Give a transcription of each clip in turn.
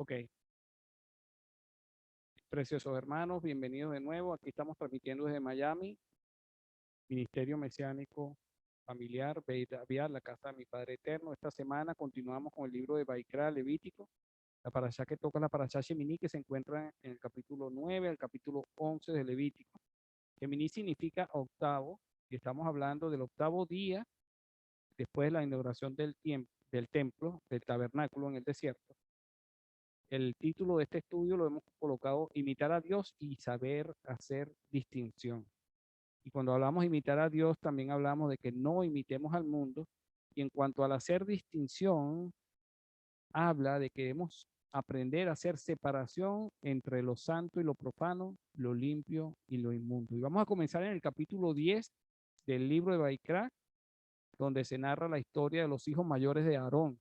Ok, preciosos hermanos, bienvenidos de nuevo. Aquí estamos transmitiendo desde Miami, Ministerio Mesiánico Familiar, Beit Aviat, la casa de mi Padre Eterno. Esta semana continuamos con el libro de Baikra, Levítico, la parashá que toca la parashá Shemini, que se encuentra en el capítulo 9 al capítulo 11 de Levítico. Shemini significa octavo, y estamos hablando del octavo día después de la inauguración del templo, del tabernáculo en el desierto. El título de este estudio lo hemos colocado Imitar a Dios y saber hacer distinción. Y cuando hablamos de imitar a Dios, también hablamos de que no imitemos al mundo. Y en cuanto al hacer distinción, habla de que debemos aprender a hacer separación entre lo santo y lo profano, lo limpio y lo inmundo. Y vamos a comenzar en el capítulo 10 del libro de Baikra, donde se narra la historia de los hijos mayores de Aarón.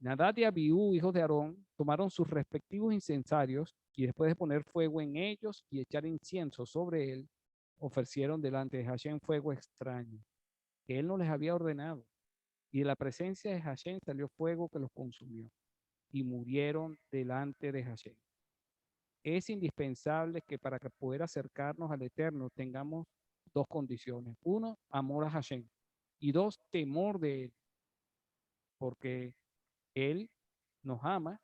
Nadab y Abiú, hijos de Aarón, tomaron sus respectivos incensarios y después de poner fuego en ellos y echar incienso sobre él, ofrecieron delante de Hashem fuego extraño, que él no les había ordenado. Y de la presencia de Hashem salió fuego que los consumió y murieron delante de Hashem. Es indispensable que para que poder acercarnos al Eterno tengamos dos condiciones. Uno, amor a Hashem. Y dos, temor de él, porque él nos ama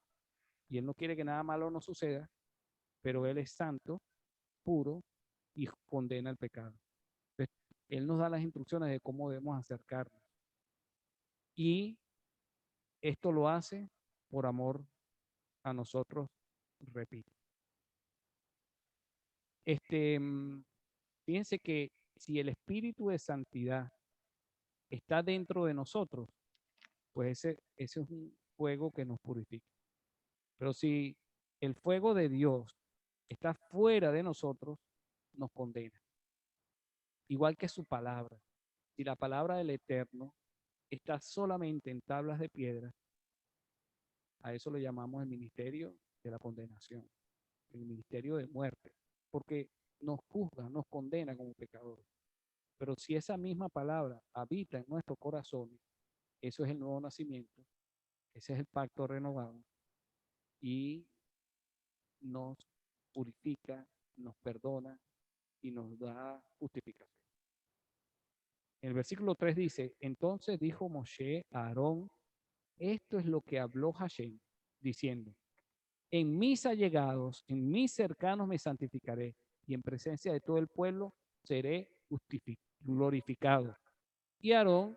y él no quiere que nada malo nos suceda, pero él es santo, puro y condena el pecado. Entonces, él nos da las instrucciones de cómo debemos acercarnos. Y esto lo hace por amor a nosotros, repito. Este, fíjense que si el espíritu de santidad está dentro de nosotros, pues ese es un fuego que nos purifica. Pero si el fuego de Dios está fuera de nosotros, nos condena. Igual que su palabra. Si la palabra del Eterno está solamente en tablas de piedra, a eso le llamamos el ministerio de la condenación, el ministerio de muerte, porque nos juzga, nos condena como pecadores. Pero si esa misma palabra habita en nuestro corazón, eso es el nuevo nacimiento, ese es el pacto renovado y nos purifica, nos perdona y nos da justificación. El versículo 3 dice, entonces dijo Moshe a Aarón, esto es lo que habló Hashem, diciendo, en mis allegados, en mis cercanos me santificaré, y en presencia de todo el pueblo seré glorificado. Y Aarón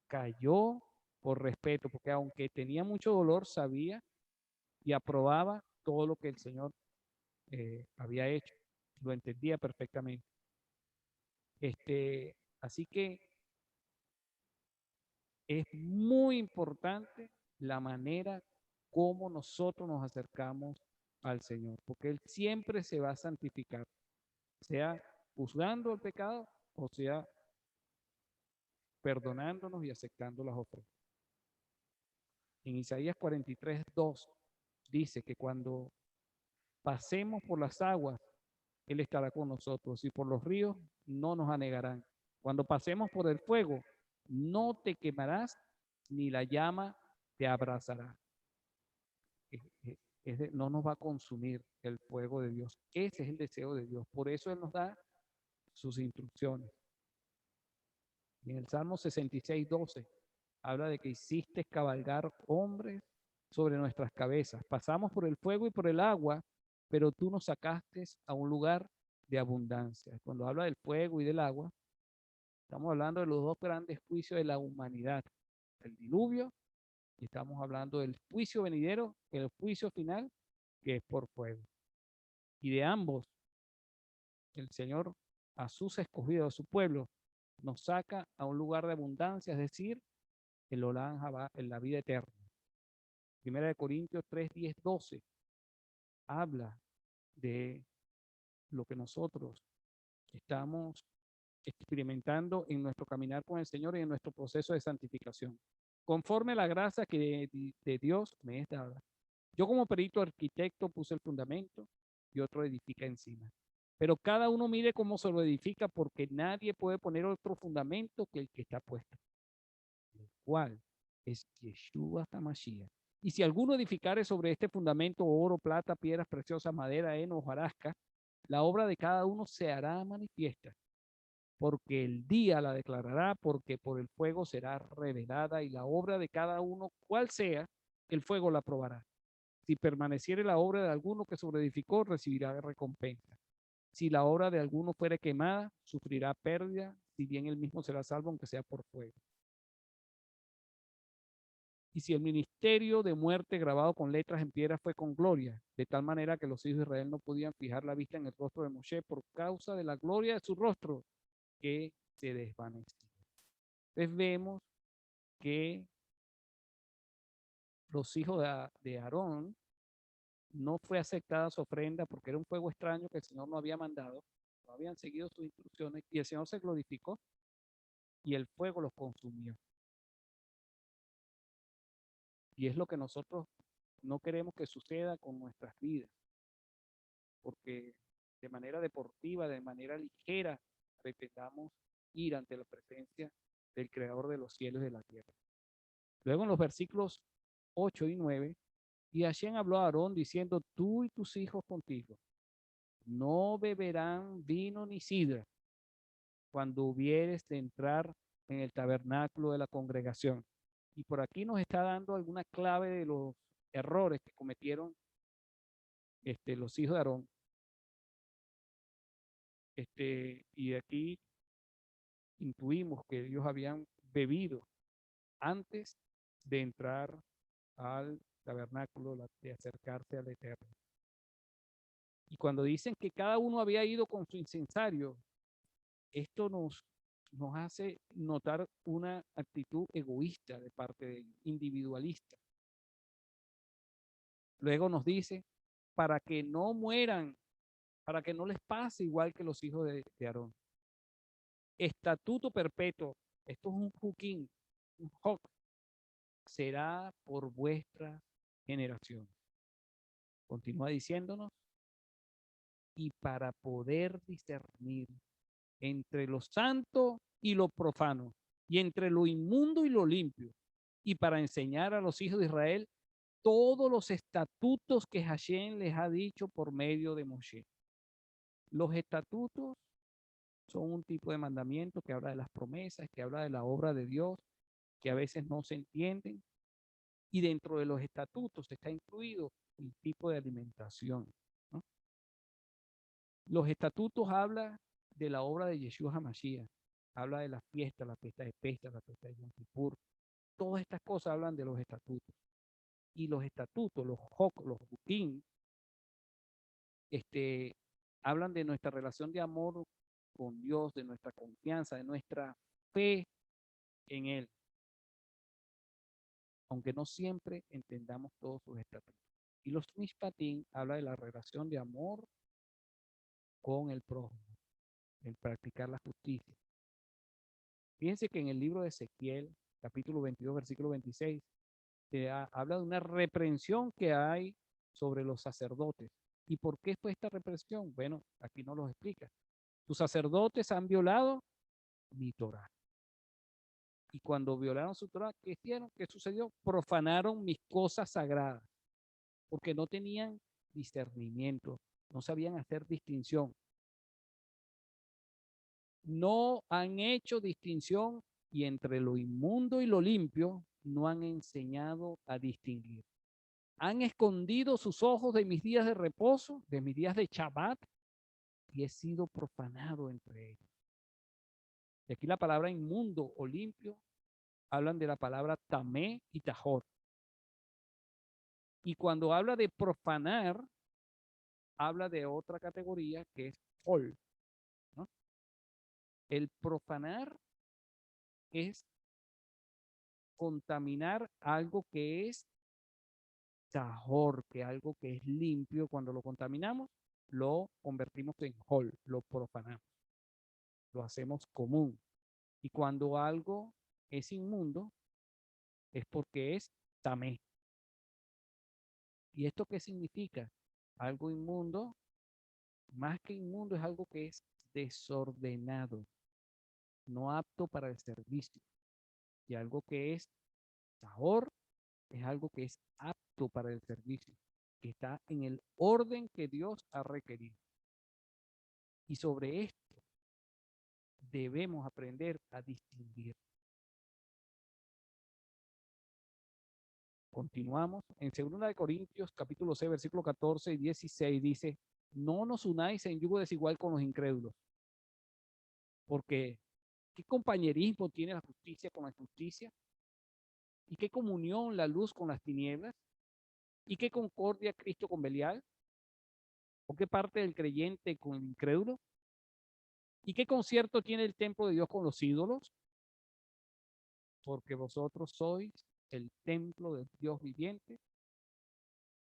cayó por respeto, porque aunque tenía mucho dolor, sabía y aprobaba todo lo que el Señor había hecho. Lo entendía perfectamente. Así que es muy importante la manera como nosotros nos acercamos al Señor, porque Él siempre se va a santificar, sea juzgando el pecado o sea perdonándonos y aceptando las ofrendas. En Isaías 43:2 dice que cuando pasemos por las aguas, Él estará con nosotros y por los ríos no nos anegarán. Cuando pasemos por el fuego, no te quemarás ni la llama te abrazará. No nos va a consumir el fuego de Dios. Ese es el deseo de Dios. Por eso Él nos da sus instrucciones. Y en el Salmo 66:12 habla de que hiciste cabalgar hombres sobre nuestras cabezas. Pasamos por el fuego y por el agua, pero tú nos sacaste a un lugar de abundancia. Cuando habla del fuego y del agua, estamos hablando de los dos grandes juicios de la humanidad, el diluvio, y estamos hablando del juicio venidero, el juicio final, que es por fuego. Y de ambos, el Señor a sus escogidos, a su pueblo, nos saca a un lugar de abundancia, es decir, el Olam Jabá, en la vida eterna. Primera de Corintios 3, 10, 12 habla de lo que nosotros estamos experimentando en nuestro caminar con el Señor y en nuestro proceso de santificación. Conforme a la gracia que de Dios me es dada. Yo como perito arquitecto puse el fundamento y otro edifica encima. Pero cada uno mire cómo se lo edifica porque nadie puede poner otro fundamento que el que está puesto, el cual es Yeshua HaMashiach. Y si alguno edificare sobre este fundamento oro, plata, piedras preciosas, madera, heno, hojarasca, la obra de cada uno se hará manifiesta, porque el día la declarará, porque por el fuego será revelada, y la obra de cada uno, cual sea, el fuego la probará. Si permaneciere la obra de alguno que sobreedificó, recibirá recompensa. Si la obra de alguno fuere quemada, sufrirá pérdida, si bien él mismo será salvo, aunque sea por fuego. Y si el ministerio de muerte grabado con letras en piedra fue con gloria, de tal manera que los hijos de Israel no podían fijar la vista en el rostro de Moshe por causa de la gloria de su rostro, que se desvanecía. Entonces vemos que los hijos de Aarón no fue aceptada su ofrenda porque era un fuego extraño que el Señor no había mandado, no habían seguido sus instrucciones y el Señor se glorificó y el fuego los consumió. Y es lo que nosotros no queremos que suceda con nuestras vidas, porque de manera deportiva, de manera ligera, pretendamos ir ante la presencia del Creador de los cielos y de la tierra. Luego en los versículos 8 y 9, y Hashem habló a Aarón diciendo, tú y tus hijos contigo no beberán vino ni sidra cuando hubieres de entrar en el tabernáculo de la congregación. Y por aquí nos está dando alguna clave de los errores que cometieron los hijos de Aarón. Y de aquí intuimos que ellos habían bebido antes de entrar al tabernáculo, de acercarse al Eterno. Y cuando dicen que cada uno había ido con su incensario, esto nos hace notar una actitud egoísta de parte de ellos, individualista. Luego nos dice, para que no mueran, para que no les pase igual que los hijos de Aarón. Estatuto perpetuo, esto es un juquín, un hoc, será por vuestra generación. Continúa diciéndonos, y para poder discernir entre lo santo y lo profano, y entre lo inmundo y lo limpio, y para enseñar a los hijos de Israel todos los estatutos que Hashem les ha dicho por medio de Moshe. Los estatutos son un tipo de mandamiento que habla de las promesas, que habla de la obra de Dios, que a veces no se entienden. Y dentro de los estatutos está incluido el tipo de alimentación, ¿no? Los estatutos hablan de la obra de Yeshua HaMashiach, habla de la fiesta de Pesach, la fiesta de Yom Kippur. Todas estas cosas hablan de los estatutos. Y los estatutos, los hok, los hukim, hablan de nuestra relación de amor con Dios, de nuestra confianza, de nuestra fe en Él, aunque no siempre entendamos todos sus estatutos. Y los mishpatim habla de la relación de amor con el prójimo, el practicar la justicia. Fíjense que en el libro de Ezequiel, capítulo 22, versículo 26, habla de una reprensión que hay sobre los sacerdotes. ¿Y por qué fue esta represión? Bueno, aquí nos lo explica. Tus sacerdotes han violado mi Torah. Y cuando violaron su Torah, ¿qué hicieron? ¿Qué sucedió? Profanaron mis cosas sagradas, porque no tenían discernimiento, no sabían hacer distinción. No han hecho distinción y entre lo inmundo y lo limpio no han enseñado a distinguir. Han escondido sus ojos de mis días de reposo, de mis días de Shabbat, y he sido profanado entre ellos. Y aquí la palabra inmundo o limpio hablan de la palabra tamé y tajor. Y cuando habla de profanar, habla de otra categoría que es hol, ¿no? El profanar es contaminar algo que es tajor, que algo que es limpio. Cuando lo contaminamos, lo convertimos en hol, lo profanamos, lo hacemos común. Y cuando algo es inmundo, es porque es tamé. ¿Y esto qué significa? Algo inmundo, más que inmundo, es algo que es desordenado, no apto para el servicio. Y algo que es tahor es algo que es apto para el servicio, que está en el orden que Dios ha requerido. Y sobre esto debemos aprender a distinguir. Continuamos. En 2 Corintios, capítulo 6, versículo 14 y 16 dice, no nos unáis en yugo desigual con los incrédulos, porque ¿qué compañerismo tiene la justicia con la injusticia? ¿Y qué comunión la luz con las tinieblas? ¿Y qué concordia Cristo con Belial? ¿O qué parte del creyente con el incrédulo? ¿Y qué concierto tiene el templo de Dios con los ídolos? Porque vosotros sois el templo del Dios viviente,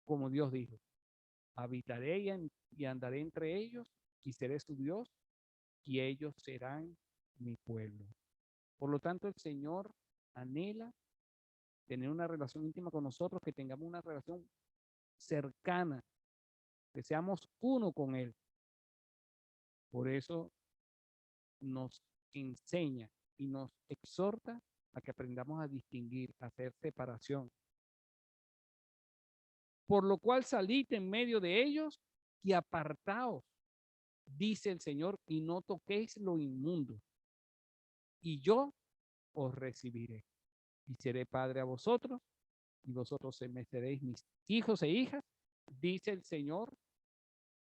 como Dios dijo, habitaré y andaré entre ellos y seré su Dios y ellos serán mi pueblo. Por lo tanto, el Señor anhela tener una relación íntima con nosotros, que tengamos una relación cercana, que seamos uno con Él. Por eso nos enseña y nos exhorta a que aprendamos a distinguir, a hacer separación. Por lo cual salid en medio de ellos y apartaos, dice el Señor, y no toquéis lo inmundo, y yo os recibiré, y seré padre a vosotros, y vosotros me seréis mis hijos e hijas, dice el Señor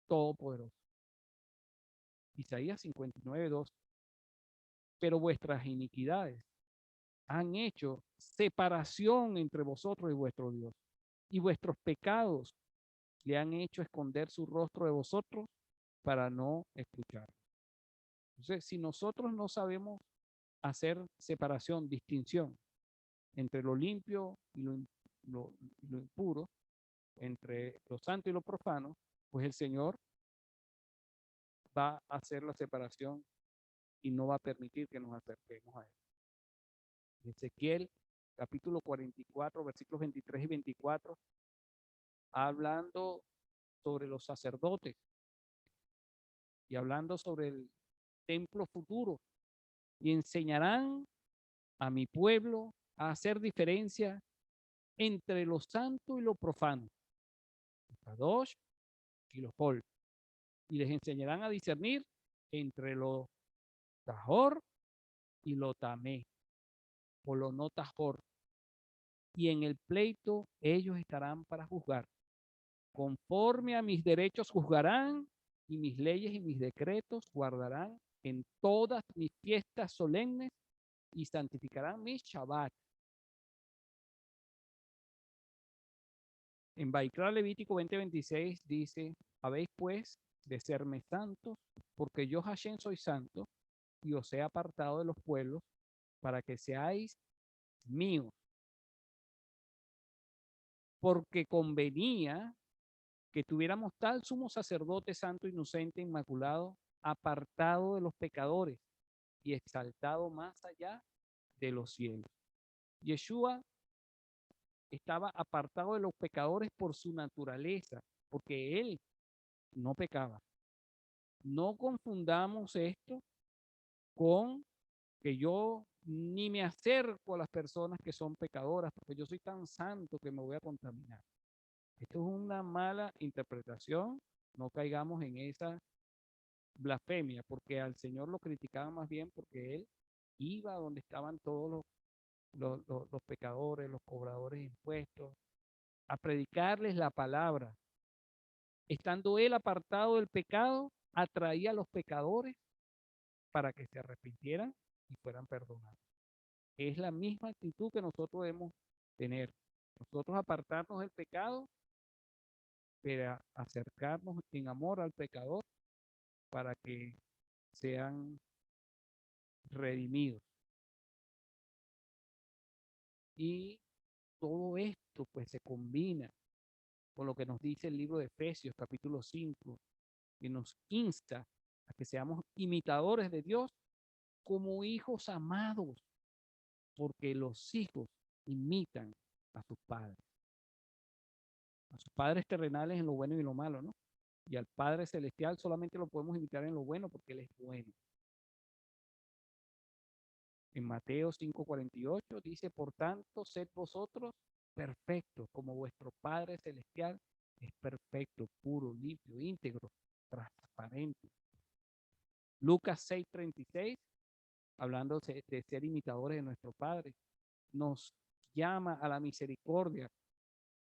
Todopoderoso. Isaías 59:2. Pero vuestras iniquidades han hecho separación entre vosotros y vuestro Dios, y vuestros pecados le han hecho esconder su rostro de vosotros para no escuchar. Entonces, si nosotros no sabemos hacer separación, distinción entre lo limpio y lo, lo impuro, entre lo santo y lo profano, pues el Señor va a hacer la separación y no va a permitir que nos acerquemos a Él. Ezequiel, capítulo 44, versículos 23 y 24, hablando sobre los sacerdotes y hablando sobre el templo futuro, y enseñarán a mi pueblo a hacer diferencia entre lo santo y lo profano, los kadosh y los hol, y les enseñarán a discernir entre lo tajor y lo tamé, o lo no tajor, y en el pleito ellos estarán para juzgar. Conforme a mis derechos juzgarán, y mis leyes y mis decretos guardarán en todas mis fiestas solemnes, y santificarán mis Shabbat. En Baikra Levítico 20:26 dice, habéis pues de serme santos, porque yo Hashem soy santo, y os he apartado de los pueblos, para que seáis míos. Porque convenía que tuviéramos tal sumo sacerdote santo, inocente, inmaculado, apartado de los pecadores y exaltado más allá de los cielos. Yeshua estaba apartado de los pecadores por su naturaleza, porque él no pecaba. No confundamos esto con que yo ni me acerco a las personas que son pecadoras, porque yo soy tan santo que me voy a contaminar. Esto es una mala interpretación. No caigamos en esa blasfemia, porque al Señor lo criticaban más bien porque él iba donde estaban todos los pecadores, los cobradores de impuestos, a predicarles la palabra. Estando él apartado del pecado, atraía a los pecadores para que se arrepintieran y fueran perdonados. Es la misma actitud que nosotros debemos tener. Nosotros apartarnos del pecado, pero acercarnos en amor al pecador para que sean redimidos. Y todo esto pues se combina con lo que nos dice el libro de Efesios capítulo 5, que nos insta a que seamos imitadores de Dios como hijos amados, porque los hijos imitan a sus padres terrenales en lo bueno y en lo malo, ¿no? Y al Padre Celestial solamente lo podemos imitar en lo bueno porque Él es bueno. En Mateo 5:48 dice, por tanto, sed vosotros perfecto, como vuestro Padre Celestial es perfecto, puro, limpio, íntegro, transparente. Lucas 6:36, hablando de ser imitadores de nuestro Padre, nos llama a la misericordia,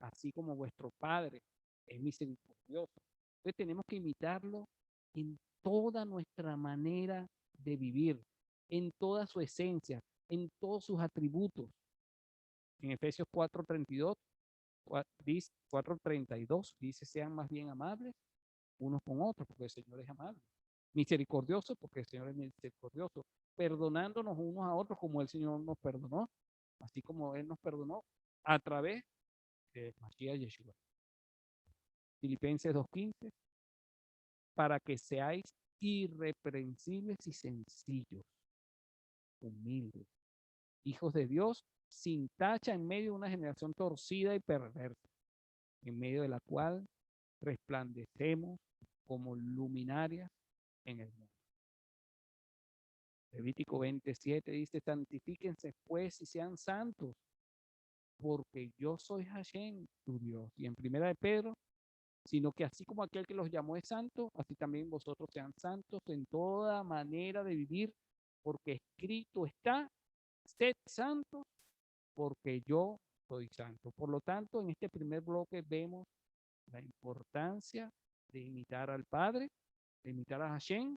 así como vuestro Padre es misericordioso. Entonces tenemos que imitarlo en toda nuestra manera de vivir, en toda su esencia, en todos sus atributos. En Efesios 4:32, 4:32 dice, sean más bien amables unos con otros, porque el Señor es amable. Misericordioso, porque el Señor es misericordioso. Perdonándonos unos a otros como el Señor nos perdonó, así como Él nos perdonó a través de Mashiach Yeshua. Filipenses 2:15, para que seáis irreprensibles y sencillos, humildes, hijos de Dios, sin tacha en medio de una generación torcida y perversa, en medio de la cual resplandecemos como luminarias en el mundo. Levítico 27 dice, santifíquense pues y sean santos, porque yo soy Hashem, tu Dios. Y en primera de Pedro, sino que así como aquel que los llamó es santo, así también vosotros sean santos en toda manera de vivir, porque escrito está, sed santos, porque yo soy santo. Por lo tanto, en este primer bloque vemos la importancia de imitar al Padre, de imitar a Hashem,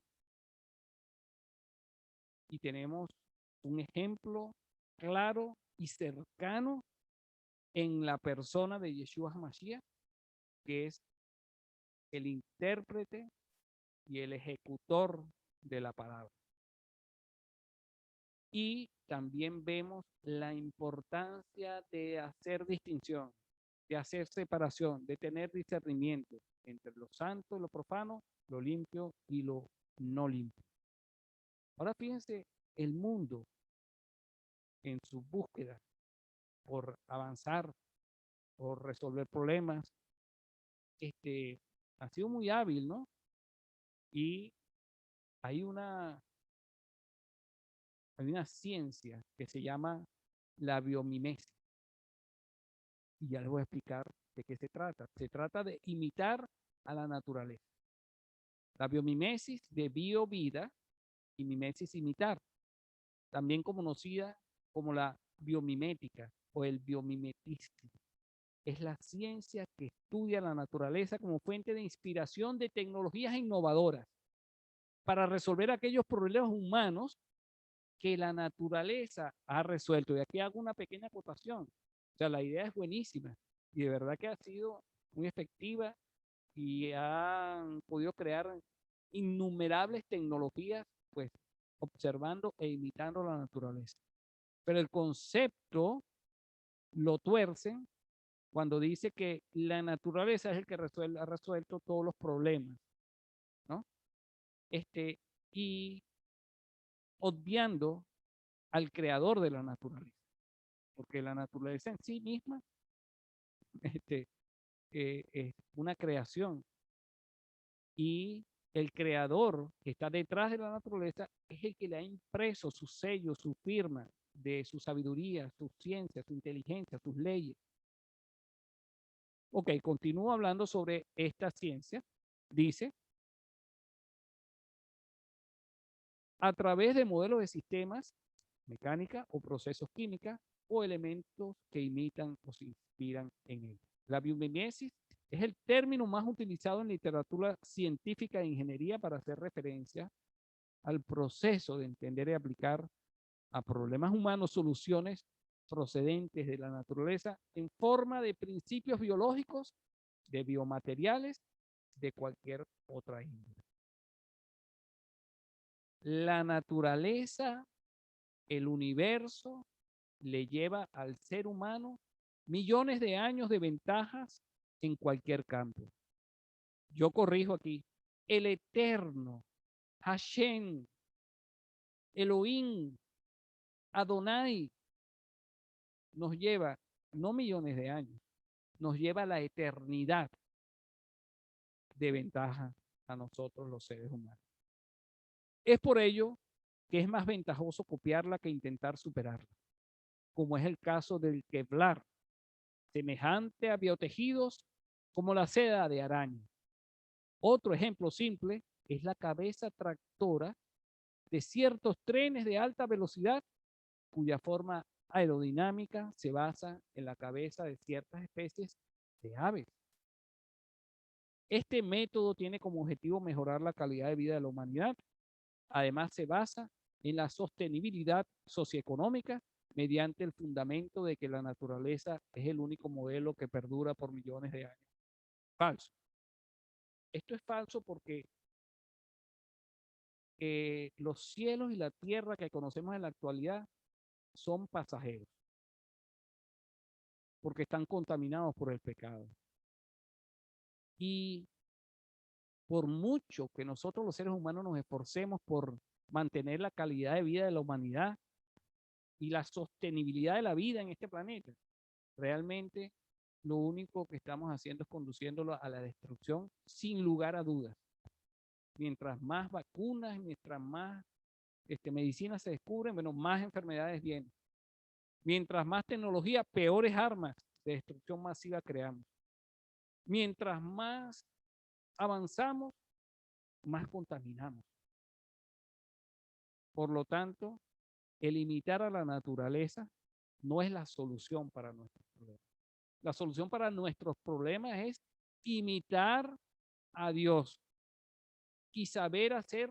y tenemos un ejemplo claro y cercano en la persona de Yeshua HaMashiach, que es el intérprete y el ejecutor de la palabra. Y también vemos la importancia de hacer distinción, de hacer separación, de tener discernimiento entre lo santo y lo profano, lo limpio y lo no limpio. Ahora fíjense, el mundo en su búsqueda por avanzar, por resolver problemas, ha sido muy hábil, ¿no? Y hay una, hay una ciencia que se llama la biomimesis. Y ya les voy a explicar de qué se trata. Se trata de imitar a la naturaleza. La biomimesis de biovida y mimesis imitar, también conocida como la biomimética o el biomimetismo. Es la ciencia que estudia la naturaleza como fuente de inspiración de tecnologías innovadoras para resolver aquellos problemas humanos que la naturaleza ha resuelto. Y aquí hago una pequeña acotación. O sea, la idea es buenísima y de verdad que ha sido muy efectiva y han podido crear innumerables tecnologías, pues, observando e imitando la naturaleza. Pero el concepto lo tuercen cuando dice que la naturaleza es el que ha resuelto todos los problemas, ¿no? Y obviando al creador de la naturaleza, porque la naturaleza en sí misma es una creación y el creador que está detrás de la naturaleza es el que le ha impreso su sello, su firma de su sabiduría, su ciencia, su inteligencia, sus leyes. Ok, continúo hablando sobre esta ciencia. Dice, a través de modelos de sistemas, mecánica o procesos químicos o elementos que imitan o se inspiran en él. La biomimesis es el término más utilizado en literatura científica e ingeniería para hacer referencia al proceso de entender y aplicar a problemas humanos soluciones procedentes de la naturaleza en forma de principios biológicos, de biomateriales, de cualquier otra índole. La naturaleza, el universo, le lleva al ser humano millones de años de ventajas en cualquier campo. Yo corrijo aquí. El eterno, Hashem, Elohim, Adonai, nos lleva no millones de años, nos lleva a la eternidad de ventaja a nosotros los seres humanos. Es por ello que es más ventajoso copiarla que intentar superarla, como es el caso del Kevlar, semejante a biotejidos como la seda de araña. Otro ejemplo simple es la cabeza tractora de ciertos trenes de alta velocidad cuya forma aerodinámica se basa en la cabeza de ciertas especies de aves. Este método tiene como objetivo mejorar la calidad de vida de la humanidad. Además, se basa en la sostenibilidad socioeconómica mediante el fundamento de que la naturaleza es el único modelo que perdura por millones de años. Falso. Esto es falso porque los cielos y la tierra que conocemos en la actualidad son pasajeros, porque están contaminados por el pecado. Y por mucho que nosotros los seres humanos nos esforcemos por mantener la calidad de vida de la humanidad y la sostenibilidad de la vida en este planeta, realmente lo único que estamos haciendo es conduciéndolo a la destrucción sin lugar a dudas. Mientras más vacunas, mientras más medicinas se descubren, bueno, más enfermedades vienen. Mientras más tecnología, peores armas de destrucción masiva creamos. Mientras más avanzamos, más contaminamos. Por lo tanto, el imitar a la naturaleza no es la solución para nuestros problemas. La solución para nuestros problemas es imitar a Dios y saber hacer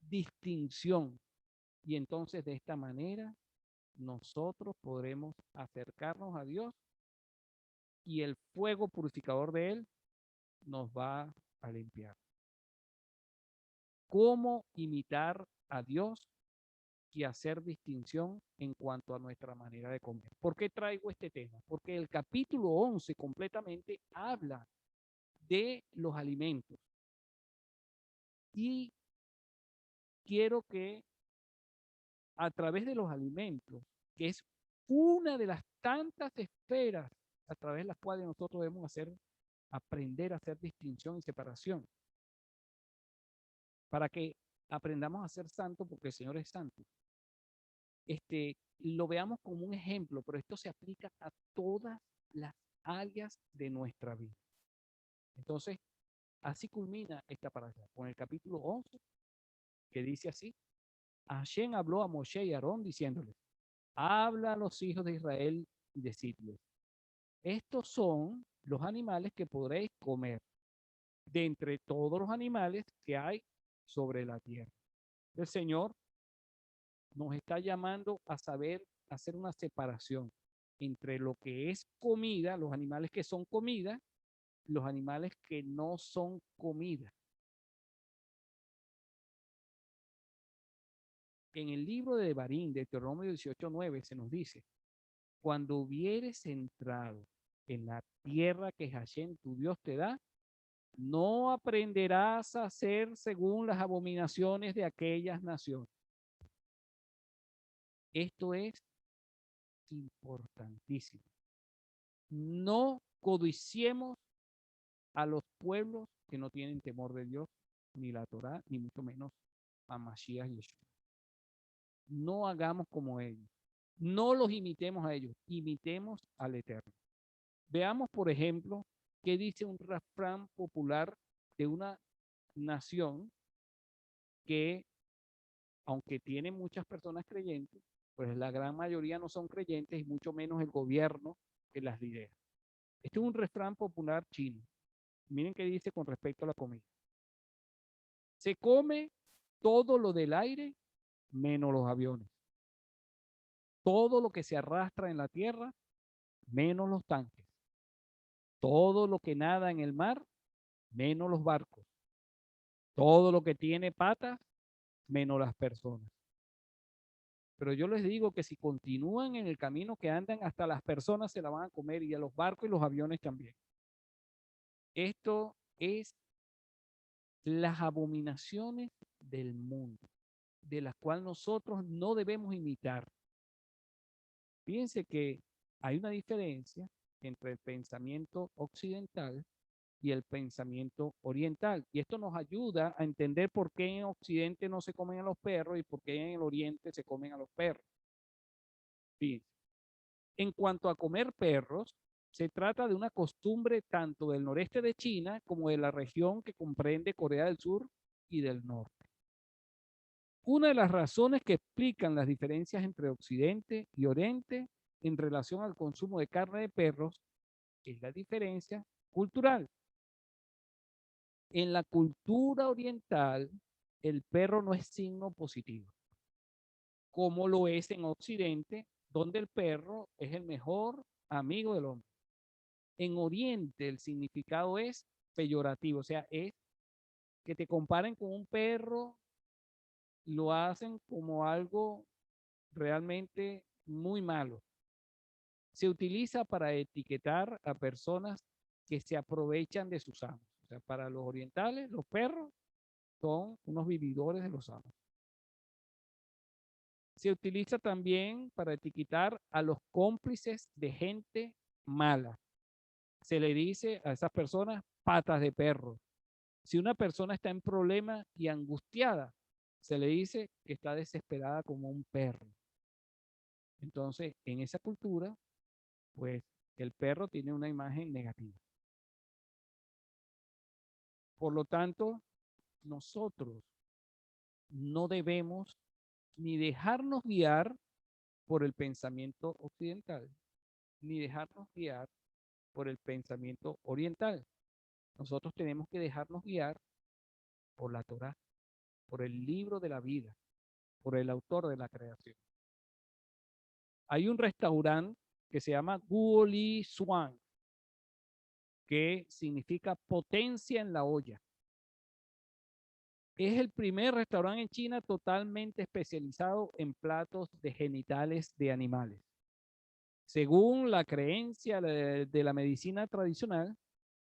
distinción. Y entonces de esta manera nosotros podremos acercarnos a Dios y el fuego purificador de Él nos va a limpiar. ¿Cómo imitar a Dios y hacer distinción en cuanto a nuestra manera de comer? ¿Por qué traigo este tema? Porque el capítulo 11 completamente habla de los alimentos. Y quiero que a través de los alimentos, que es una de las tantas esferas a través de las cuales nosotros debemos aprender a hacer distinción y separación, para que aprendamos a ser santos porque el Señor es santo. Lo veamos como un ejemplo, pero esto se aplica a todas las áreas de nuestra vida. Entonces, así culmina esta parábola con el capítulo 11, que dice así: Hashem habló a Moshe y Aarón diciéndoles: habla a los hijos de Israel y decidles: estos son los animales que podréis comer de entre todos los animales que hay sobre la tierra. El Señor nos está llamando a saber hacer una separación entre lo que es comida, los animales que son comida, los animales que no son comida. En el libro de Devarim, de Deuteronomio 18:9, se nos dice: cuando hubieres entrado en la tierra que Hashem tu Dios te da, no aprenderás a hacer según las abominaciones de aquellas naciones. Esto es importantísimo. No codiciemos a los pueblos que no tienen temor de Dios, ni la Torá, ni mucho menos a Mashiach y Yeshua. No hagamos como ellos. No los imitemos a ellos, imitemos al Eterno. Veamos, por ejemplo, qué dice un refrán popular de una nación que, aunque tiene muchas personas creyentes, pues la gran mayoría no son creyentes y mucho menos el gobierno que las lidera. Este es un refrán popular chino. Miren qué dice con respecto a la comida. Se come todo lo del aire menos los aviones. Todo lo que se arrastra en la tierra menos los tanques. Todo lo que nada en el mar menos los barcos. Todo lo que tiene patas menos las personas. Pero yo les digo que si continúan en el camino que andan, hasta las personas se la van a comer y a los barcos y los aviones también. Esto es las abominaciones del mundo, de las cuales nosotros no debemos imitar. Fíjense que hay una diferencia entre el pensamiento occidental y el pensamiento oriental. Y esto nos ayuda a entender por qué en Occidente no se comen a los perros y por qué en el Oriente se comen a los perros. Fíjense. En cuanto a comer perros, Se trata de una costumbre tanto del noreste de China como de la región que comprende Corea del Sur y del norte. Una de las razones que explican las diferencias entre Occidente y Oriente en relación al consumo de carne de perros es la diferencia cultural. En la cultura oriental, el perro no es signo positivo, como lo es en Occidente, donde el perro es el mejor amigo del hombre. En Oriente el significado es peyorativo, o sea, es que te comparen con un perro, lo hacen como algo realmente muy malo. Se utiliza para etiquetar a personas que se aprovechan de sus amos. O sea, para los orientales, los perros son unos vividores de los amos. Se utiliza también para etiquetar a los cómplices de gente mala. Se le dice a esas personas patas de perro. Si una persona está en problema y angustiada, se le dice que está desesperada como un perro. Entonces, en esa cultura, pues el perro tiene una imagen negativa. Por lo tanto, nosotros no debemos ni dejarnos guiar por el pensamiento occidental, ni dejarnos guiar por el pensamiento oriental. Nosotros tenemos que dejarnos guiar por la Torá, por el libro de la vida, por el autor de la creación. Hay un restaurante que se llama Guo Li Suan, que significa potencia en la olla. Es el primer restaurante en China totalmente especializado en platos de genitales de animales. Según la creencia de la medicina tradicional,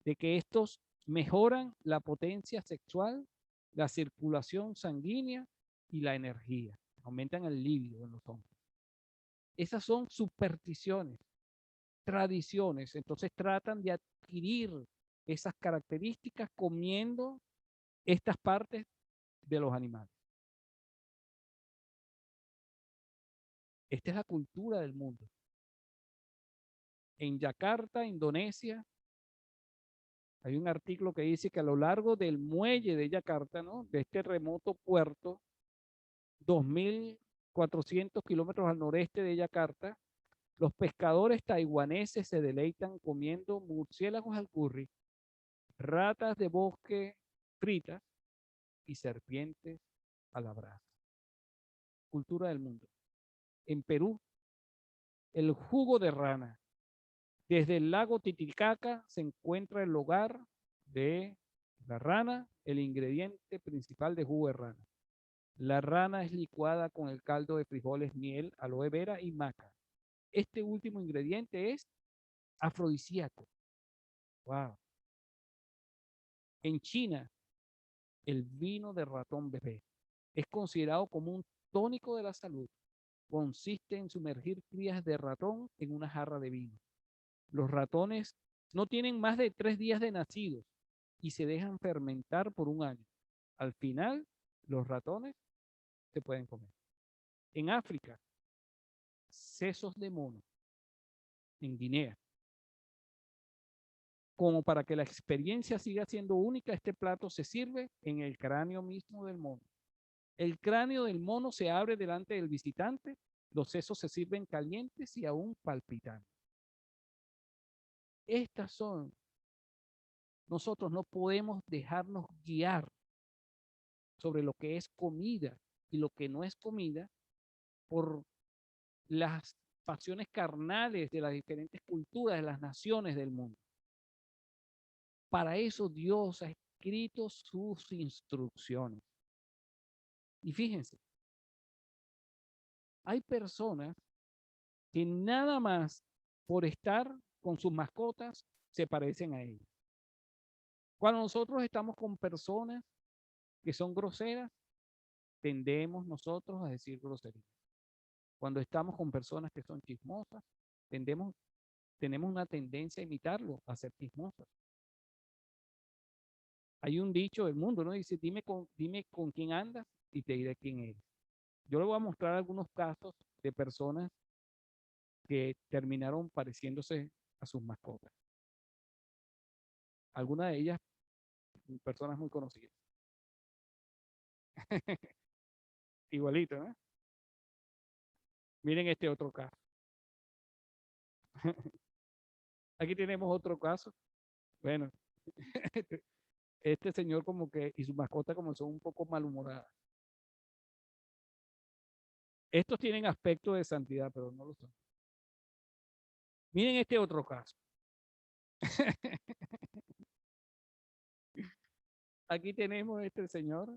de que estos mejoran la potencia sexual, la circulación sanguínea y la energía. Aumentan el libido en los hombres. Esas son supersticiones, tradiciones. Entonces tratan de adquirir esas características comiendo estas partes de los animales. Esta es la cultura del mundo. En Yakarta, Indonesia, hay un artículo que dice que a lo largo del muelle de Yakarta, ¿no? De este remoto puerto, 2.400 kilómetros al noreste de Yakarta, los pescadores taiwaneses se deleitan comiendo murciélagos al curry, ratas de bosque fritas y serpientes a la brasa. Cultura del mundo. En Perú, el jugo de rana. Desde el lago Titicaca se encuentra el hogar de la rana, el ingrediente principal de jugo de rana. La rana es licuada con el caldo de frijoles, miel, aloe vera y maca. Este último ingrediente es afrodisíaco. Wow. En China, el vino de ratón bebé es considerado como un tónico de la salud. Consiste en sumergir crías de ratón en una jarra de vino. Los ratones no tienen más de 3 días de nacidos y se dejan fermentar por un año. Al final, los ratones se pueden comer. En África, sesos de mono, en Guinea. Como para que la experiencia siga siendo única, este plato se sirve en el cráneo mismo del mono. El cráneo del mono se abre delante del visitante, los sesos se sirven calientes y aún palpitantes. Estas son, nosotros no podemos dejarnos guiar sobre lo que es comida y lo que no es comida por las pasiones carnales de las diferentes culturas, de las naciones del mundo. Para eso Dios ha escrito sus instrucciones. Y fíjense, hay personas que nada más por estar con sus mascotas se parecen a ellos. Cuando nosotros estamos con personas que son groseras, tendemos nosotros a decir groserías. Cuando estamos con personas que son chismosas, tenemos una tendencia a imitarlo, a ser chismosas. Hay un dicho del mundo, ¿no? Dice, dime con quién andas y te diré quién eres. Yo le voy a mostrar algunos casos de personas que terminaron pareciéndose a sus mascotas. Algunas de ellas, personas muy conocidas. Igualito, ¿no? Miren este otro caso. Aquí tenemos otro caso. Bueno, este señor como que, y su mascota como son un poco malhumoradas. Estos tienen aspecto de santidad, pero no lo son. Miren este otro caso. Aquí tenemos este señor.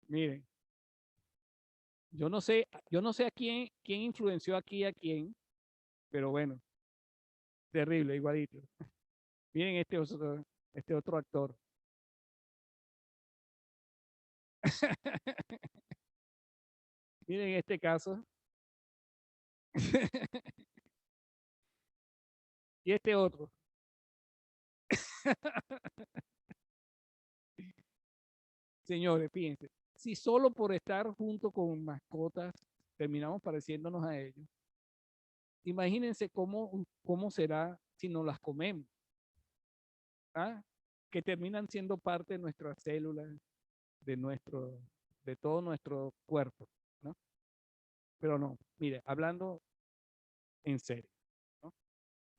Miren, yo no sé a quién influenció aquí a quién, pero bueno, terrible, igualito. Miren este otro actor. Miren este caso. Y este otro. Señores, fíjense, si solo por estar junto con mascotas terminamos pareciéndonos a ellos, imagínense cómo será si no las comemos, ¿ah? Que terminan siendo parte de nuestras células, de de todo nuestro cuerpo, ¿no? Pero no, mire, hablando en serio, ¿no?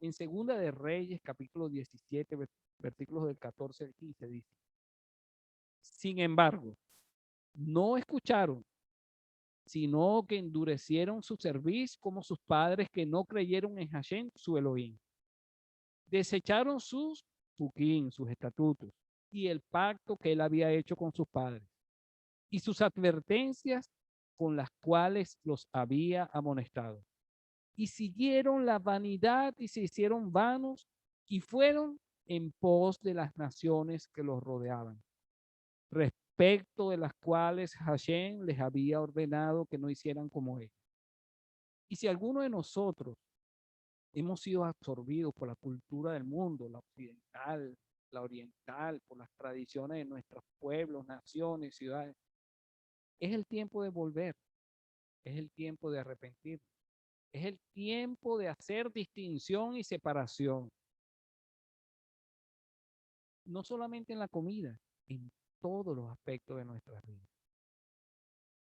En Segunda de Reyes, capítulo 17, versículos del 14 al 15, dice: sin embargo, no escucharon, sino que endurecieron su cerviz como sus padres que no creyeron en Hashem, su Elohim. Desecharon sus puquín, sus estatutos, y el pacto que él había hecho con sus padres, y sus advertencias con las cuales los había amonestado. Y siguieron la vanidad y se hicieron vanos y fueron en pos de las naciones que los rodeaban, respecto de las cuales Hashem les había ordenado que no hicieran como él. Y si alguno de nosotros hemos sido absorbidos por la cultura del mundo, la occidental, la oriental, por las tradiciones de nuestros pueblos, naciones, ciudades, es el tiempo de volver, es el tiempo de arrepentir, es el tiempo de hacer distinción y separación, no solamente en la comida, en todos los aspectos de nuestras vidas.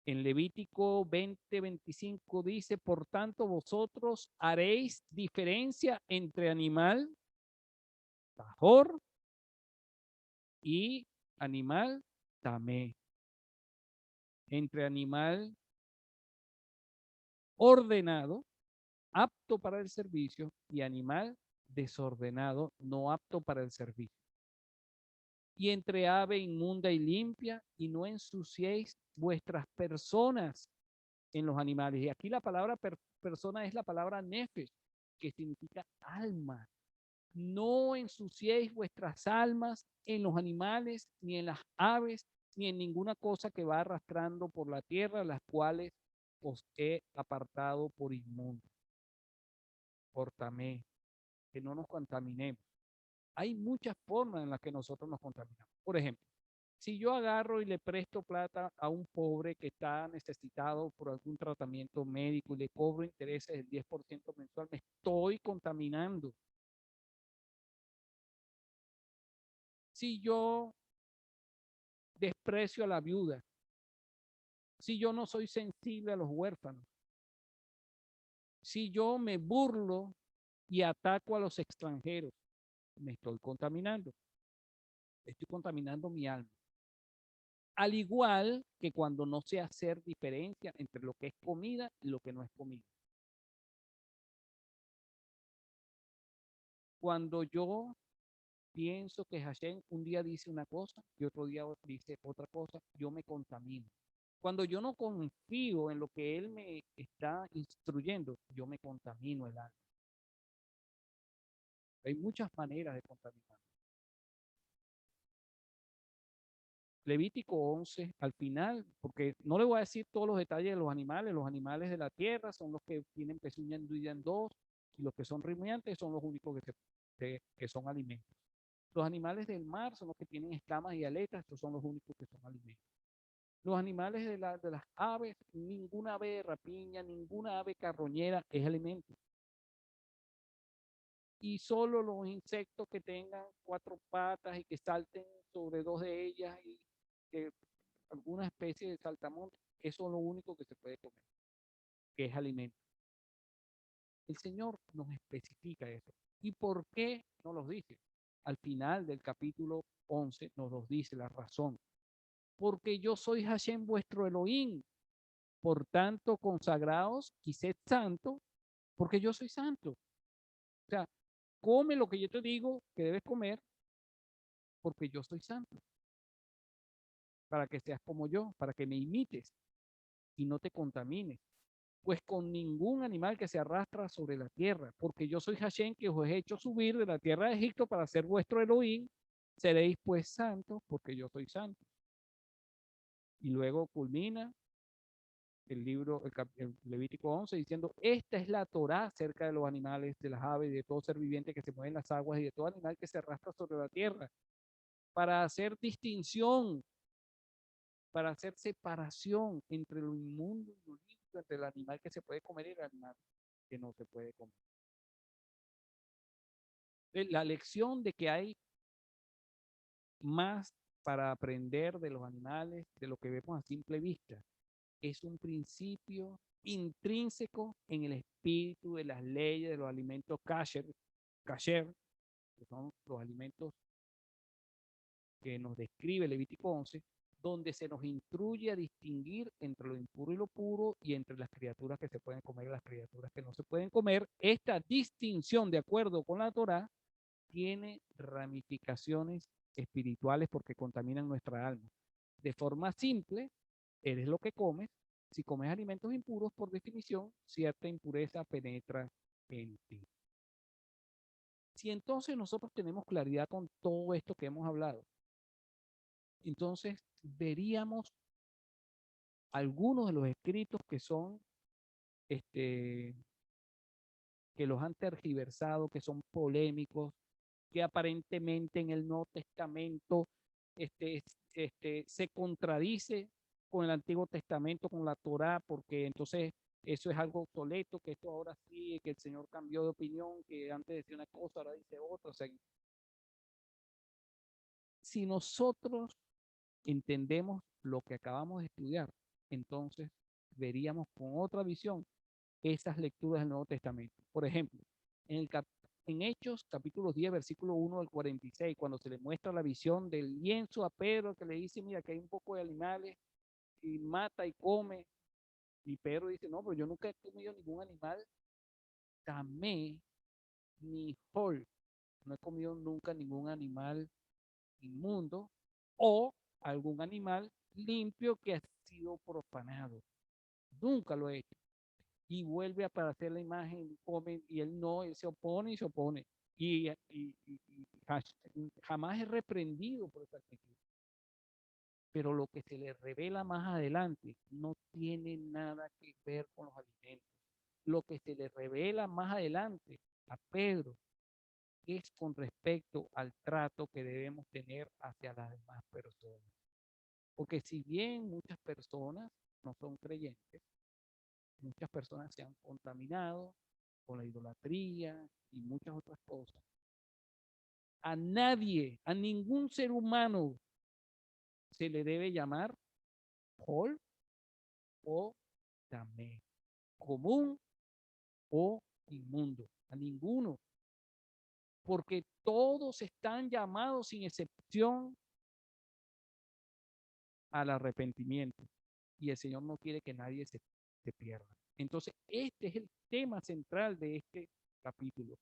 En Levítico 20:25 dice: por tanto, vosotros haréis diferencia entre animal, tajor, y animal tamé. Entre animal ordenado, apto para el servicio, y animal desordenado, no apto para el servicio. Y entre ave inmunda y limpia, y no ensuciéis vuestras personas en los animales. Y aquí la palabra persona es la palabra nefesh, que significa alma. No ensuciéis vuestras almas en los animales, ni en las aves, ni en ninguna cosa que va arrastrando por la tierra, las cuales os he apartado por inmundo. Portamé, que no nos contaminemos. Hay muchas formas en las que nosotros nos contaminamos. Por ejemplo, si yo agarro y le presto plata a un pobre que está necesitado por algún tratamiento médico y le cobro intereses del 10% mensual, me estoy contaminando. Si yo desprecio a la viuda, si yo no soy sensible a los huérfanos, si yo me burlo y ataco a los extranjeros, me estoy contaminando. Estoy contaminando mi alma. Al igual que cuando no sé hacer diferencia entre lo que es comida y lo que no es comida. Cuando yo pienso que Hashem un día dice una cosa y otro día dice otra cosa, yo me contamino. Cuando yo no confío en lo que Él me está instruyendo, yo me contamino el alma. Hay muchas maneras de contaminar. Levítico 11, al final, porque no le voy a decir todos los detalles de los animales de la tierra son los que tienen pezuña dividida en dos, y los que son rumiantes son los únicos que son alimentos. Los animales del mar son los que tienen escamas y aletas, estos son los únicos que son alimentos. Los animales de las aves, ninguna ave de rapiña, ninguna ave carroñera es alimento. y solo los insectos que tengan 4 patas y que salten sobre 2 de ellas y que alguna especie de saltamontes, eso es lo único que se puede comer, que es alimento. El Señor nos especifica eso. ¿Y por qué nos lo dice? Al final del capítulo 11 nos lo dice la razón. Porque yo soy Hashem vuestro Elohim. Por tanto, consagraos y sed santos, porque yo soy santo. O sea, come lo que yo te digo que debes comer, porque yo soy santo. Para que seas como yo, para que me imites y no te contamines. Pues con ningún animal que se arrastra sobre la tierra, porque yo soy Hashem que os he hecho subir de la tierra de Egipto para ser vuestro Elohim, seréis pues santos, porque yo soy santo. Y luego culmina el libro, el Levítico 11, diciendo, esta es la Torá acerca de los animales, de las aves, de todo ser viviente que se mueve en las aguas y de todo animal que se arrastra sobre la tierra, para hacer distinción, para hacer separación entre lo inmundo y lo limpio, entre el animal que se puede comer y el animal que no se puede comer. La lección de que hay más para aprender de los animales, de lo que vemos a simple vista, es un principio intrínseco en el espíritu de las leyes de los alimentos kasher, que son los alimentos que nos describe Levítico 11, donde se nos instruye a distinguir entre lo impuro y lo puro y entre las criaturas que se pueden comer y las criaturas que no se pueden comer. Esta distinción, de acuerdo con la Torá, tiene ramificaciones espirituales porque contaminan nuestra alma. De forma simple, eres lo que comes. Si comes alimentos impuros, por definición, cierta impureza penetra en ti. Si entonces nosotros tenemos claridad con todo esto que hemos hablado, entonces veríamos algunos de los escritos que son, que los han tergiversado, que son polémicos, que aparentemente en el Nuevo Testamento se contradice con el Antiguo Testamento, con la Torá, porque entonces eso es algo obsoleto, que esto ahora sí, que el Señor cambió de opinión, que antes decía una cosa, ahora dice otra. O sea, si nosotros entendemos lo que acabamos de estudiar, entonces veríamos con otra visión esas lecturas del Nuevo Testamento. Por ejemplo, en Hechos, capítulo 10, versículo 1 al 46, cuando se le muestra la visión del lienzo a Pedro, que le dice, mira, que hay un poco de animales, y mata y come, y Pedro dice, no, pero yo nunca he comido ningún animal, tamé, ni hol, no he comido nunca ningún animal inmundo, o algún animal limpio que ha sido profanado. Nunca lo he hecho. Y vuelve a aparecer la imagen, come, y él no, él se opone y se opone. Y jamás es reprendido por esa actitud. Pero lo que se le revela más adelante no tiene nada que ver con los alimentos. Lo que se le revela más adelante a Pedro es con respecto al trato que debemos tener hacia las demás personas. Porque si bien muchas personas no son creyentes, muchas personas se han contaminado con la idolatría y muchas otras cosas. A nadie, a ningún ser humano se le debe llamar Paul o Tamé, común o inmundo, a ninguno, porque todos están llamados sin excepción al arrepentimiento y el Señor no quiere que nadie se pierda. Entonces, este es el tema central de este capítulo.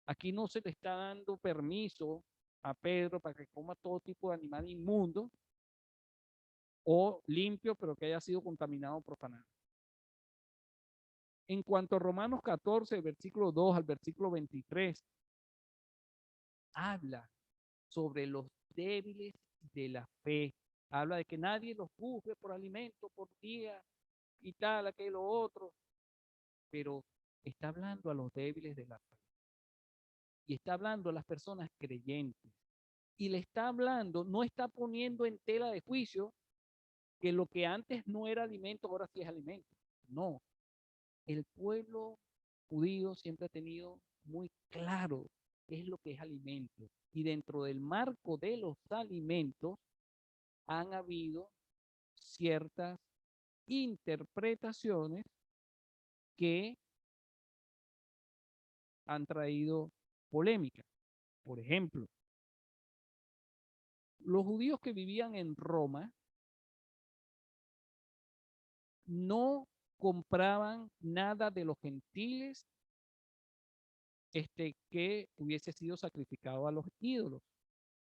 Aquí no se le está dando permiso a Pedro para que coma todo tipo de animal inmundo o limpio, pero que haya sido contaminado o profanado. En cuanto a Romanos 14, versículo 2 al versículo 23, habla sobre los débiles de la fe. Habla de que nadie los juzgue por alimento, por día y tal, aquello, otro, pero está hablando a los débiles de la fe. Y está hablando a las personas creyentes. Y le está hablando, no está poniendo en tela de juicio que lo que antes no era alimento, ahora sí es alimento. No, el pueblo judío siempre ha tenido muy claro qué es lo que es alimento. Y dentro del marco de los alimentos han habido ciertas interpretaciones que han traído polémica. Por ejemplo, los judíos que vivían en Roma no compraban nada de los gentiles que hubiese sido sacrificado a los ídolos,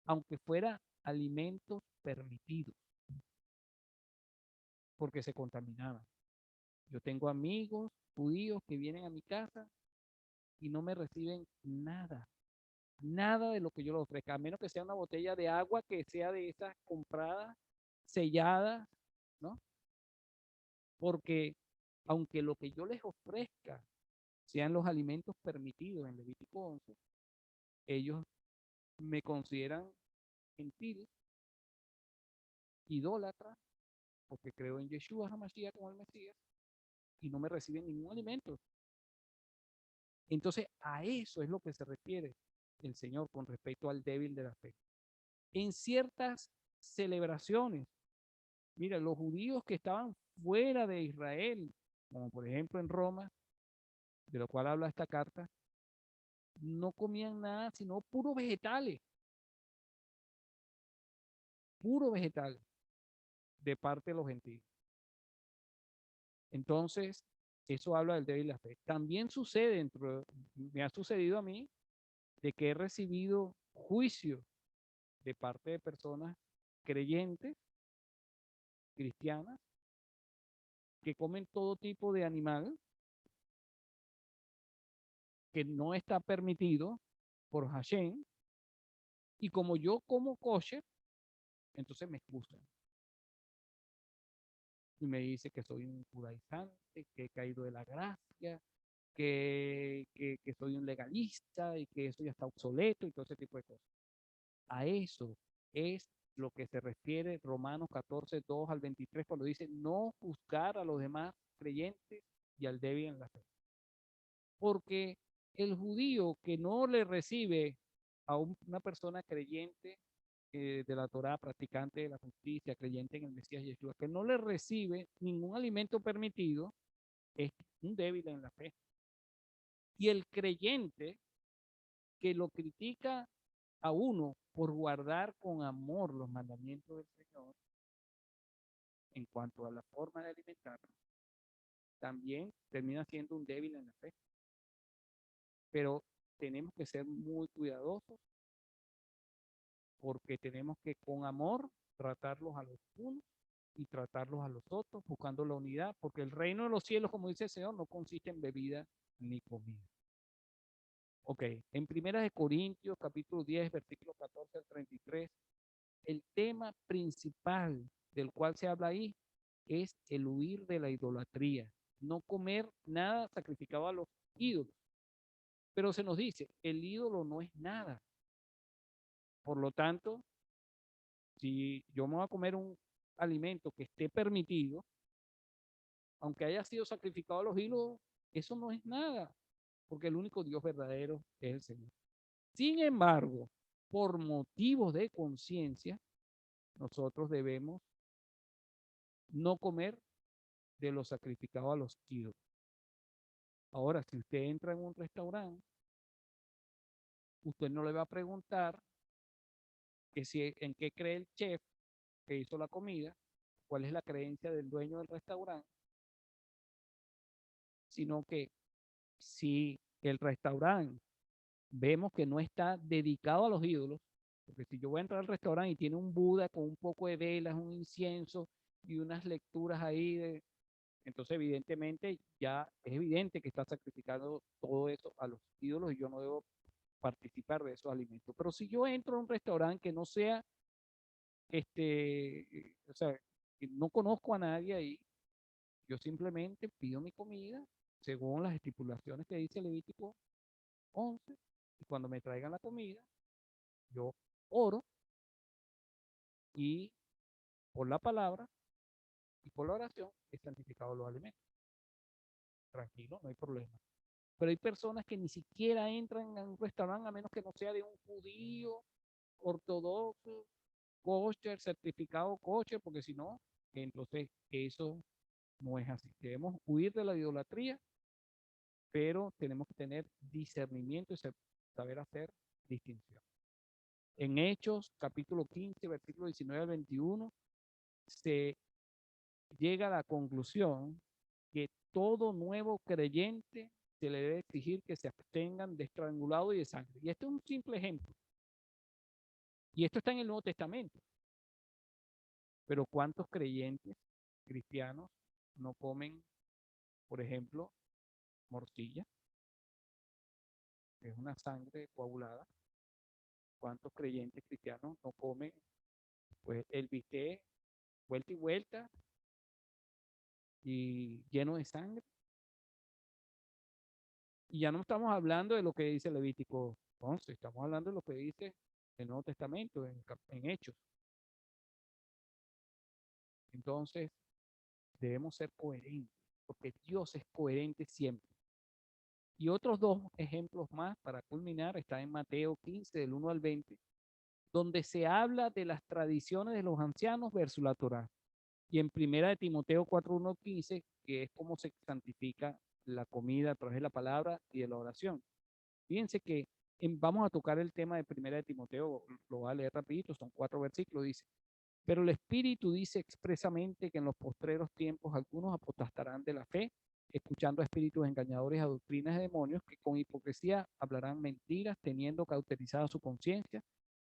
aunque fuera alimentos permitidos, porque se contaminaban. Yo tengo amigos judíos que vienen a mi casa y no me reciben nada, nada de lo que yo les ofrezca, a menos que sea una botella de agua que sea de esas compradas, selladas, ¿no? Porque aunque lo que yo les ofrezca sean los alimentos permitidos en Levítico 11, ellos me consideran gentil, idólatra, porque creo en Yeshua HaMashiach como el Mesías, y no me reciben ningún alimento. Entonces, a eso es lo que se refiere el Señor con respecto al débil de la fe. En ciertas celebraciones, mira, los judíos que estaban fuera de Israel, como por ejemplo en Roma, de lo cual habla esta carta, no comían nada sino puro vegetales de parte de los gentiles. Entonces, eso habla del débil de la fe. También sucede, me ha sucedido a mí, de que he recibido juicio de parte de personas creyentes, cristianas, que comen todo tipo de animal que no está permitido por Hashem, y como yo como kosher, entonces me excusan. Y me dice que soy un judaizante, que he caído de la gracia, que soy un legalista y que eso ya está obsoleto y todo ese tipo de cosas. A eso es lo que se refiere Romanos 14, 2 al 23, cuando dice no juzgar a los demás creyentes y al débil en la fe. Porque el judío que no le recibe a una persona creyente de la Torá, practicante de la justicia, creyente en el Mesías Yeshua, que no le recibe ningún alimento permitido, es un débil en la fe. Y el creyente que lo critica a uno por guardar con amor los mandamientos del Señor en cuanto a la forma de alimentarnos, también termina siendo un débil en la fe. Pero tenemos que ser muy cuidadosos porque tenemos que con amor tratarlos a los unos y tratarlos a los otros, buscando la unidad, porque el reino de los cielos, como dice el Señor, no consiste en bebida ni comida. Ok, en Primera de Corintios, capítulo 10, versículo 14 al 33, el tema principal del cual se habla ahí es el huir de la idolatría, no comer nada sacrificado a los ídolos. Pero se nos dice, el ídolo no es nada. Por lo tanto, si yo me voy a comer un alimento que esté permitido, aunque haya sido sacrificado a los ídolos, eso no es nada, porque el único Dios verdadero es el Señor. Sin embargo, por motivos de conciencia, nosotros debemos no comer de lo sacrificado a los ídolos. Ahora, si usted entra en un restaurante, usted no le va a preguntar que si, en qué cree el chef que hizo la comida, cuál es la creencia del dueño del restaurante, sino que si el restaurante vemos que no está dedicado a los ídolos, porque si yo voy a entrar al restaurante y tiene un Buda con un poco de velas, un incienso y unas lecturas ahí, entonces evidentemente ya es evidente que está sacrificando todo eso a los ídolos y yo no debo participar de esos alimentos. Pero si yo entro a un restaurante que no sea, o sea, que no conozco a nadie ahí, yo simplemente pido mi comida según las estipulaciones que dice Levítico 11, y cuando me traigan la comida, yo oro y por la palabra y por la oración he santificado los alimentos. Tranquilo, no hay problema. Pero hay personas que ni siquiera entran a un restaurante a menos que no sea de un judío ortodoxo, kosher, certificado kosher, porque si no, entonces eso no es así. Debemos huir de la idolatría, pero tenemos que tener discernimiento y saber hacer distinción. En Hechos, capítulo 15, versículo 19 al 21, se llega a la conclusión que todo nuevo creyente se le debe exigir que se abstengan de estrangulado y de sangre. Y este es un simple ejemplo. Y esto está en el Nuevo Testamento. Pero ¿cuántos creyentes cristianos no comen, por ejemplo, morcilla, que es una sangre coagulada? ¿Cuántos creyentes cristianos no comen, pues, el bistec vuelta y vuelta y lleno de sangre? Y ya no estamos hablando de lo que dice Levítico 11, estamos hablando de lo que dice el Nuevo Testamento, en Hechos. Entonces, debemos ser coherentes, porque Dios es coherente siempre. Y otros dos ejemplos más para culminar está en Mateo 15, del 1 al 20, donde se habla de las tradiciones de los ancianos versus la Torá. Y en primera de Timoteo 4, 1, 15, que es cómo se santifica la comida a través de la palabra y de la oración. Fíjense que vamos a tocar el tema de primera de Timoteo, lo voy a leer rapidito, son 4 versículos, dice: pero el Espíritu dice expresamente que en los postreros tiempos algunos apostastarán de la fe, escuchando a espíritus engañadores, a doctrinas de demonios, que con hipocresía hablarán mentiras, teniendo cauterizada su conciencia,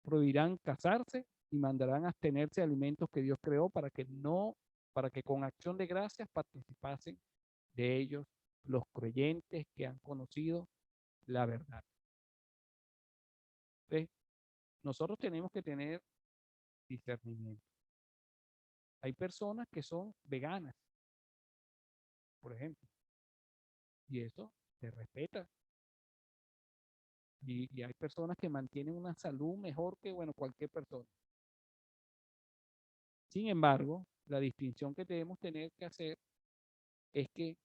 prohibirán casarse y mandarán abstenerse de alimentos que Dios creó para que con acción de gracias participasen de ellos los creyentes que han conocido la verdad. Entonces, nosotros tenemos que tener discernimiento. Hay personas que son veganas, por ejemplo, y eso se respeta. Y hay personas que mantienen una salud mejor que, bueno, cualquier persona. Sin embargo, la distinción que debemos tener que hacer es que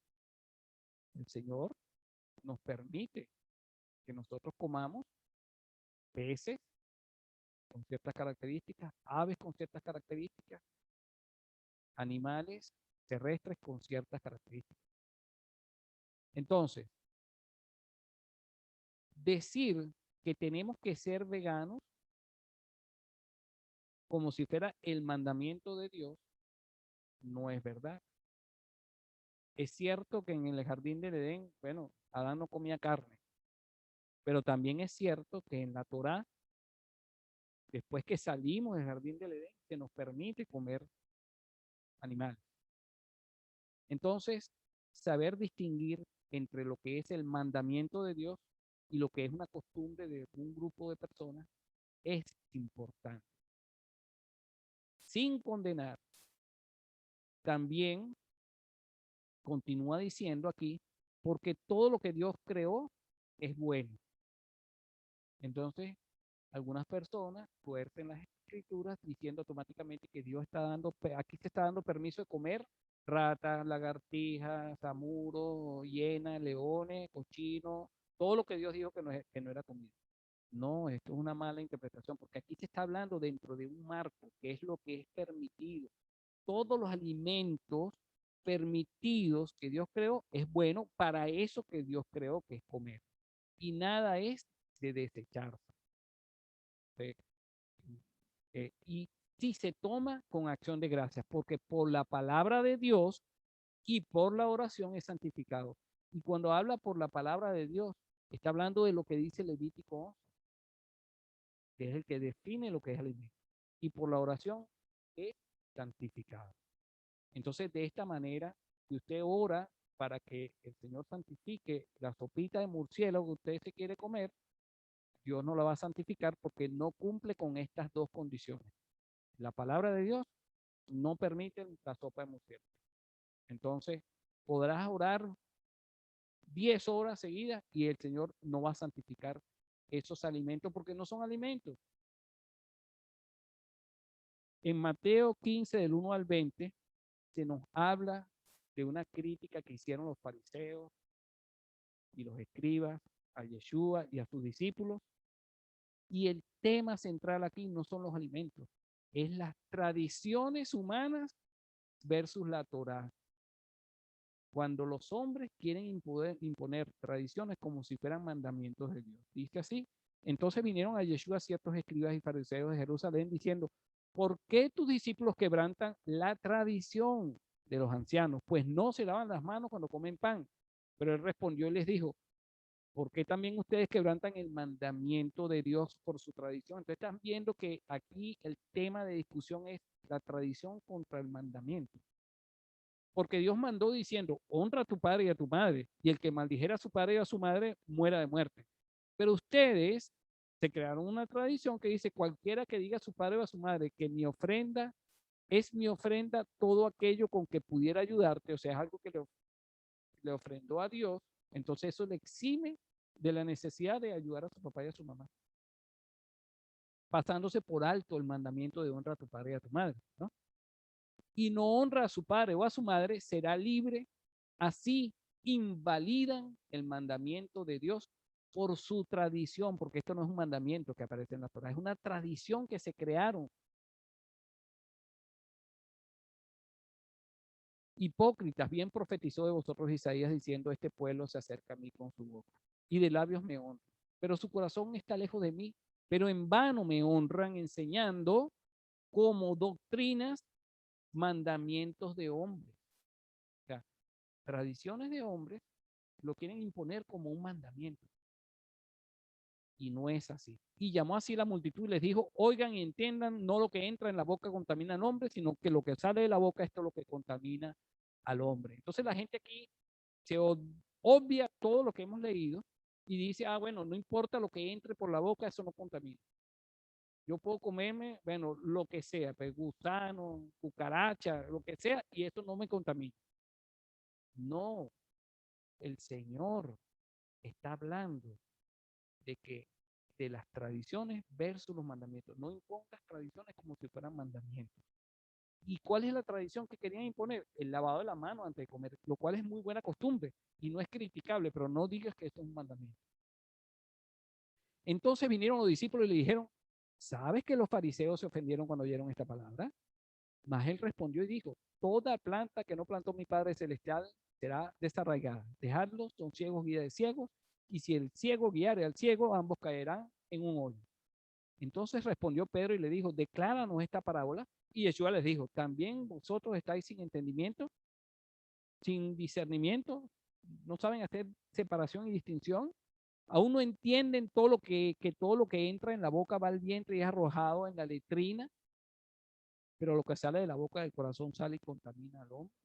el Señor nos permite que nosotros comamos peces con ciertas características, aves con ciertas características, animales terrestres con ciertas características. Entonces, decir que tenemos que ser veganos como si fuera el mandamiento de Dios no es verdad. Es cierto que en el jardín del Edén, bueno, Adán no comía carne, pero también es cierto que en la Torá, después que salimos del jardín del Edén, se nos permite comer animales. Entonces, saber distinguir entre lo que es el mandamiento de Dios y lo que es una costumbre de un grupo de personas es importante. Sin condenar, también continúa diciendo aquí, porque todo lo que Dios creó es bueno. Entonces, algunas personas fuerten las escrituras diciendo automáticamente que Dios está dando, aquí se está dando permiso de comer ratas, lagartijas, zamuros, hienas, leones, cochinos, todo lo que Dios dijo que no era comida. No, esto es una mala interpretación, porque aquí se está hablando dentro de un marco, que es lo que es permitido. Todos los alimentos permitidos que Dios creó es bueno para eso que Dios creó, que es comer. Y nada es de desecharse. Y si se toma con acción de gracias, porque por la palabra de Dios y por la oración es santificado. Y cuando habla por la palabra de Dios, está hablando de lo que dice Levítico 11, que es el que define lo que es alimento. Y por la oración es santificado. Entonces, de esta manera, si usted ora para que el Señor santifique la sopita de murciélago que usted se quiere comer, Dios no la va a santificar porque no cumple con estas dos condiciones. La palabra de Dios no permite la sopa de murciélago. Entonces, podrás orar 10 horas seguidas y el Señor no va a santificar esos alimentos porque no son alimentos. En Mateo 15, del 1 al 20, se nos habla de una crítica que hicieron los fariseos y los escribas, a Yeshua y a sus discípulos. Y el tema central aquí no son los alimentos, es las tradiciones humanas versus la Torá. Cuando los hombres quieren imponer tradiciones como si fueran mandamientos de Dios. Dice así. Entonces vinieron a Yeshua ciertos escribas y fariseos de Jerusalén diciendo, ¿por qué tus discípulos quebrantan la tradición de los ancianos? Pues no se lavan las manos cuando comen pan. Pero él respondió y les dijo, ¿por qué también ustedes quebrantan el mandamiento de Dios por su tradición? Entonces están viendo que aquí el tema de discusión es la tradición contra el mandamiento. Porque Dios mandó diciendo, honra a tu padre y a tu madre, y el que maldijera a su padre y a su madre muera de muerte. Pero ustedes se crearon una tradición que dice, cualquiera que diga a su padre o a su madre que mi ofrenda es mi ofrenda, todo aquello con que pudiera ayudarte, o sea, es algo que le ofrendó a Dios, entonces eso le exime de la necesidad de ayudar a su papá y a su mamá, pasándose por alto el mandamiento de honra a tu padre y a tu madre, ¿no? Y no honra a su padre o a su madre, será libre. Así invalidan el mandamiento de Dios por su tradición, porque esto no es un mandamiento que aparece en la Torah, es una tradición que se crearon. Hipócritas, bien profetizó de vosotros Isaías diciendo, este pueblo se acerca a mí con su boca y de labios me honra, pero su corazón está lejos de mí, pero en vano me honran enseñando como doctrinas mandamientos de hombres. O sea, tradiciones de hombres lo quieren imponer como un mandamiento. Y no es así. Y llamó así la multitud y les dijo, oigan y entiendan, no lo que entra en la boca contamina al hombre, sino que lo que sale de la boca, esto es lo que contamina al hombre. Entonces la gente aquí se obvia todo lo que hemos leído y dice, ah, bueno, no importa lo que entre por la boca, eso no contamina. Yo puedo comerme, bueno, lo que sea, pues, gusano, cucaracha, lo que sea, y eso no me contamina. No, el Señor está hablando de que de las tradiciones versus los mandamientos. No impongas tradiciones como si fueran mandamientos. ¿Y cuál es la tradición que querían imponer? El lavado de la mano antes de comer, lo cual es muy buena costumbre y no es criticable, pero no digas que esto es un mandamiento. Entonces vinieron los discípulos y le dijeron, ¿sabes que los fariseos se ofendieron cuando oyeron esta palabra? Mas él respondió y dijo, toda planta que no plantó mi Padre Celestial será desarraigada. Dejadlos, son ciegos guía de ciegos, y si el ciego guiare al ciego, ambos caerán en un hoyo. Entonces respondió Pedro y le dijo, decláranos esta parábola. Y Yeshua les dijo, ¿también vosotros estáis sin entendimiento, sin discernimiento? ¿No saben hacer separación y distinción? ¿Aún no entienden que todo lo que entra en la boca va al vientre y es arrojado en la letrina? Pero lo que sale de la boca del corazón sale y contamina al hombre.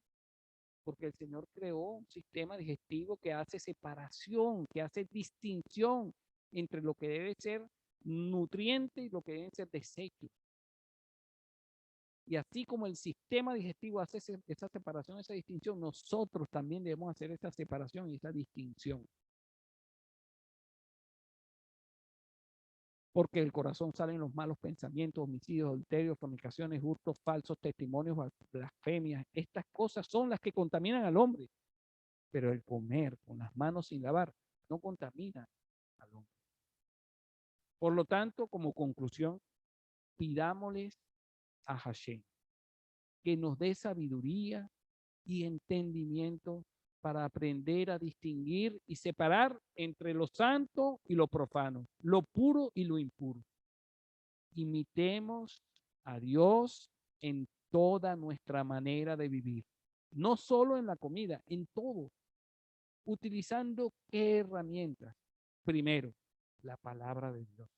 Porque el Señor creó un sistema digestivo que hace separación, que hace distinción entre lo que debe ser nutriente y lo que deben ser desechos. Y así como el sistema digestivo hace esa separación, esa distinción, nosotros también debemos hacer esa separación y esa distinción. Porque del corazón salen los malos pensamientos, homicidios, adulterios, fornicaciones, hurtos, falsos testimonios, blasfemias. Estas cosas son las que contaminan al hombre. Pero el comer con las manos sin lavar no contamina al hombre. Por lo tanto, como conclusión, pidámosles a Hashem que nos dé sabiduría y entendimiento para aprender a distinguir y separar entre lo santo y lo profano, lo puro y lo impuro. Imitemos a Dios en toda nuestra manera de vivir, no solo en la comida, en todo, utilizando qué herramientas. Primero, la palabra de Dios.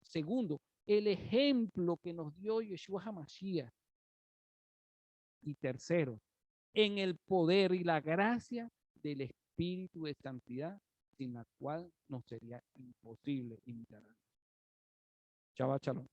Segundo, el ejemplo que nos dio Yeshua HaMashiach. Y tercero, en el poder y la gracia del Espíritu de Santidad, sin la cual nos sería imposible imitar a Dios. Shabbat Shalom.